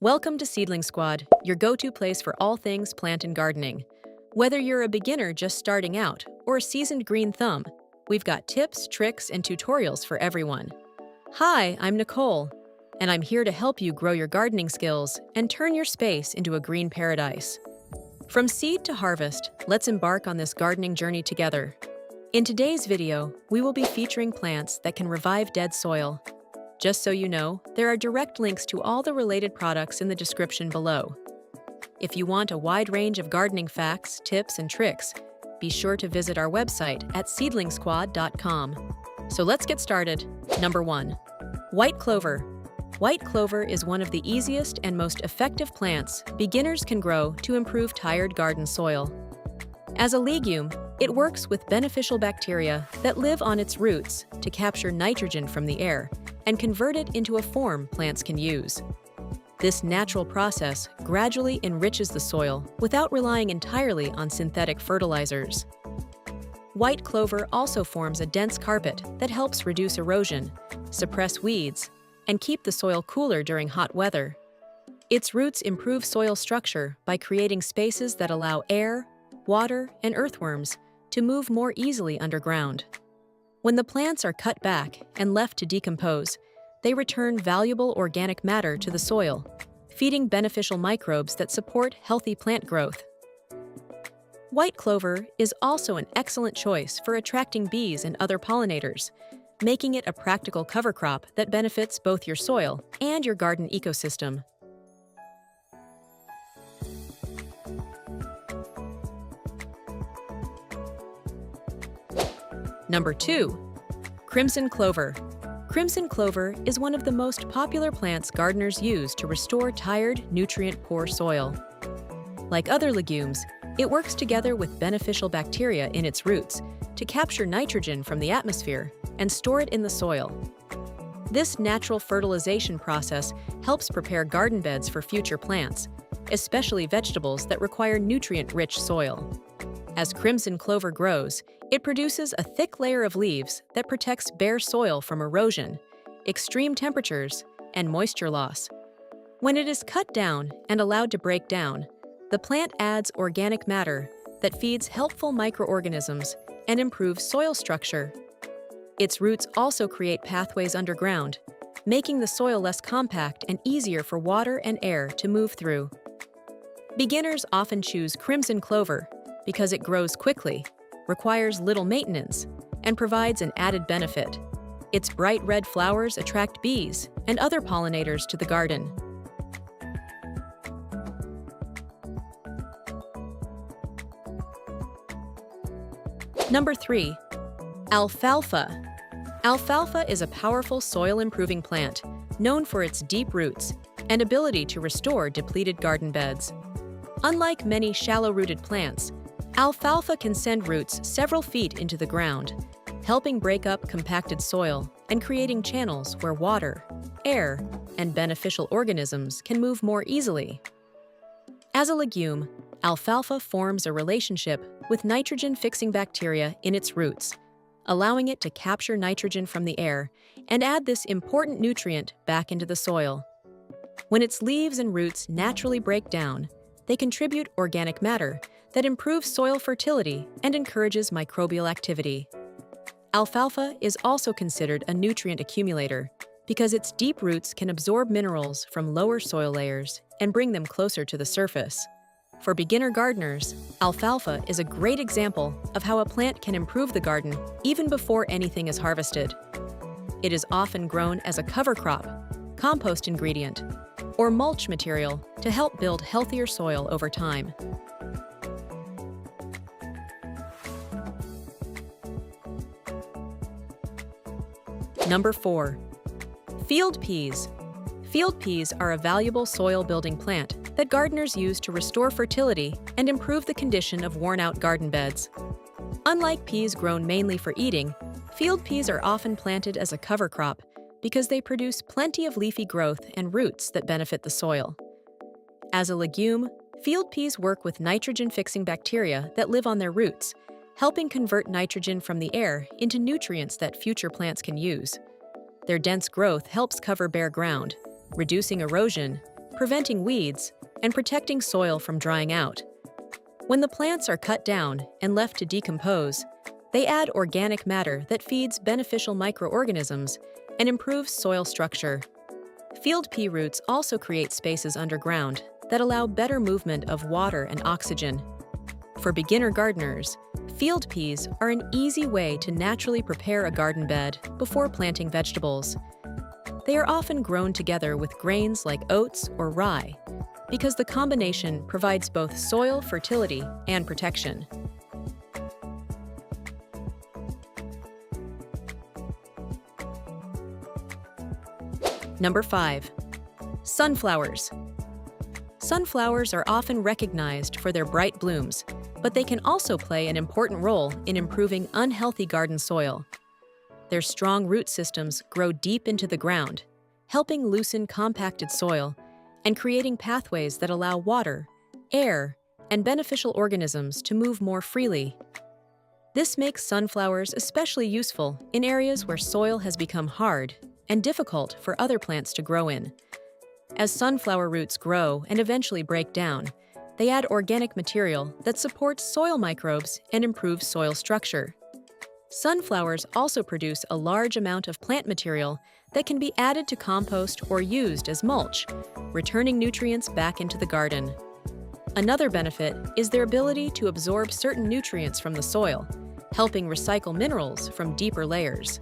Welcome to Seedling Squad, your go-to place for all things plant and gardening. Whether you're a beginner just starting out or a seasoned green thumb, we've got tips, tricks, and tutorials for everyone. Hi, I'm Nicole, and I'm here to help you grow your gardening skills and turn your space into a green paradise. From seed to harvest, let's embark on this gardening journey together. In today's video, we will be featuring plants that can revive dead soil. Just so you know, there are direct links to all the related products in the description below. If you want a wide range of gardening facts, tips, and tricks, be sure to visit our website at seedlingsquad.com. So let's get started. Number 1. White clover. White clover is one of the easiest and most effective plants beginners can grow to improve tired garden soil. As a legume, it works with beneficial bacteria that live on its roots to capture nitrogen from the air and convert it into a form plants can use. This natural process gradually enriches the soil without relying entirely on synthetic fertilizers. White clover also forms a dense carpet that helps reduce erosion, suppress weeds, and keep the soil cooler during hot weather. Its roots improve soil structure by creating spaces that allow air, water, and earthworms to move more easily underground. When the plants are cut back and left to decompose, they return valuable organic matter to the soil, feeding beneficial microbes that support healthy plant growth. White clover is also an excellent choice for attracting bees and other pollinators, making it a practical cover crop that benefits both your soil and your garden ecosystem. Number 2. Crimson clover. Crimson clover is one of the most popular plants gardeners use to restore tired, nutrient-poor soil. Like other legumes, it works together with beneficial bacteria in its roots to capture nitrogen from the atmosphere and store it in the soil. This natural fertilization process helps prepare garden beds for future plants, especially vegetables that require nutrient-rich soil. As crimson clover grows, it produces a thick layer of leaves that protects bare soil from erosion, extreme temperatures, and moisture loss. When it is cut down and allowed to break down, the plant adds organic matter that feeds helpful microorganisms and improves soil structure. Its roots also create pathways underground, making the soil less compact and easier for water and air to move through. Beginners often choose crimson clover because it grows quickly, requires little maintenance, and provides an added benefit. Its bright red flowers attract bees and other pollinators to the garden. Number 3. Alfalfa. Alfalfa is a powerful soil-improving plant, known for its deep roots and ability to restore depleted garden beds. Unlike many shallow-rooted plants, alfalfa can send roots several feet into the ground, helping break up compacted soil and creating channels where water, air, and beneficial organisms can move more easily. As a legume, alfalfa forms a relationship with nitrogen-fixing bacteria in its roots, allowing it to capture nitrogen from the air and add this important nutrient back into the soil. When its leaves and roots naturally break down, they contribute organic matter that improves soil fertility and encourages microbial activity. Alfalfa is also considered a nutrient accumulator because its deep roots can absorb minerals from lower soil layers and bring them closer to the surface. For beginner gardeners, alfalfa is a great example of how a plant can improve the garden even before anything is harvested. It is often grown as a cover crop, compost ingredient, or mulch material to help build healthier soil over time. Number 4. Field peas. Field peas are a valuable soil-building plant that gardeners use to restore fertility and improve the condition of worn-out garden beds. Unlike peas grown mainly for eating, field peas are often planted as a cover crop because they produce plenty of leafy growth and roots that benefit the soil. As a legume, field peas work with nitrogen-fixing bacteria that live on their roots, helping convert nitrogen from the air into nutrients that future plants can use. Their dense growth helps cover bare ground, reducing erosion preventing weeds, and protecting soil from drying out. When the plants are cut down and left to decompose, they add organic matter that feeds beneficial microorganisms and improves soil structure. Field pea roots also create spaces underground that allow better movement of water and oxygen. For beginner gardeners, field peas are an easy way to naturally prepare a garden bed before planting vegetables. They are often grown together with grains like oats or rye, because the combination provides both soil fertility and protection. Number 5. Sunflowers. Sunflowers are often recognized for their bright blooms, but they can also play an important role in improving unhealthy garden soil. Their strong root systems grow deep into the ground, helping loosen compacted soil and creating pathways that allow water, air, and beneficial organisms to move more freely. This makes sunflowers especially useful in areas where soil has become hard and difficult for other plants to grow in. As sunflower roots grow and eventually break down, they add organic material that supports soil microbes and improves soil structure. Sunflowers also produce a large amount of plant material that can be added to compost or used as mulch, returning nutrients back into the garden. Another benefit is their ability to absorb certain nutrients from the soil, helping recycle minerals from deeper layers.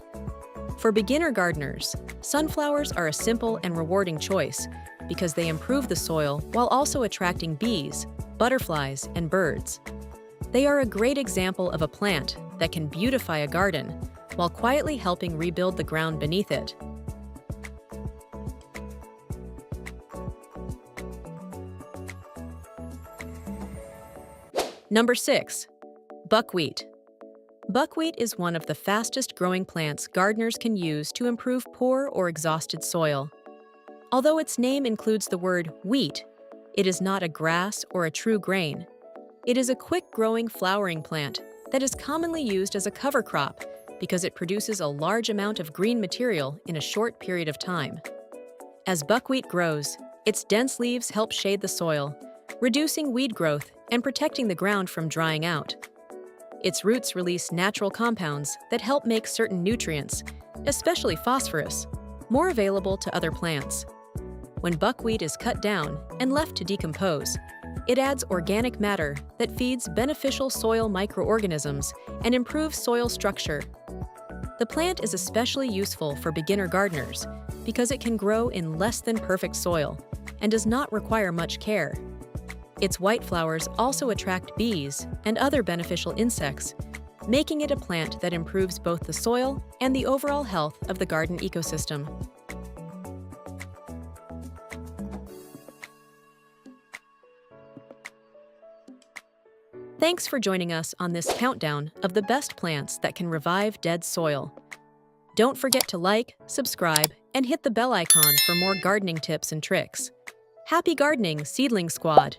For beginner gardeners, sunflowers are a simple and rewarding choice because they improve the soil while also attracting bees, butterflies, and birds. They are a great example of a plant that can beautify a garden while quietly helping rebuild the ground beneath it. Number 6. Buckwheat. Buckwheat is one of the fastest growing plants gardeners can use to improve poor or exhausted soil. Although its name includes the word wheat, it is not a grass or a true grain. It is a quick-growing flowering plant that is commonly used as a cover crop because it produces a large amount of green material in a short period of time. As buckwheat grows, its dense leaves help shade the soil, reducing weed growth and protecting the ground from drying out. Its roots release natural compounds that help make certain nutrients, especially phosphorus, more available to other plants. When buckwheat is cut down and left to decompose, it adds organic matter that feeds beneficial soil microorganisms and improves soil structure. The plant is especially useful for beginner gardeners because it can grow in less than perfect soil and does not require much care. Its white flowers also attract bees and other beneficial insects, making it a plant that improves both the soil and the overall health of the garden ecosystem. Thanks for joining us on this countdown of the best plants that can revive dead soil. Don't forget to like, subscribe, and hit the bell icon for more gardening tips and tricks. Happy gardening, Seedling Squad!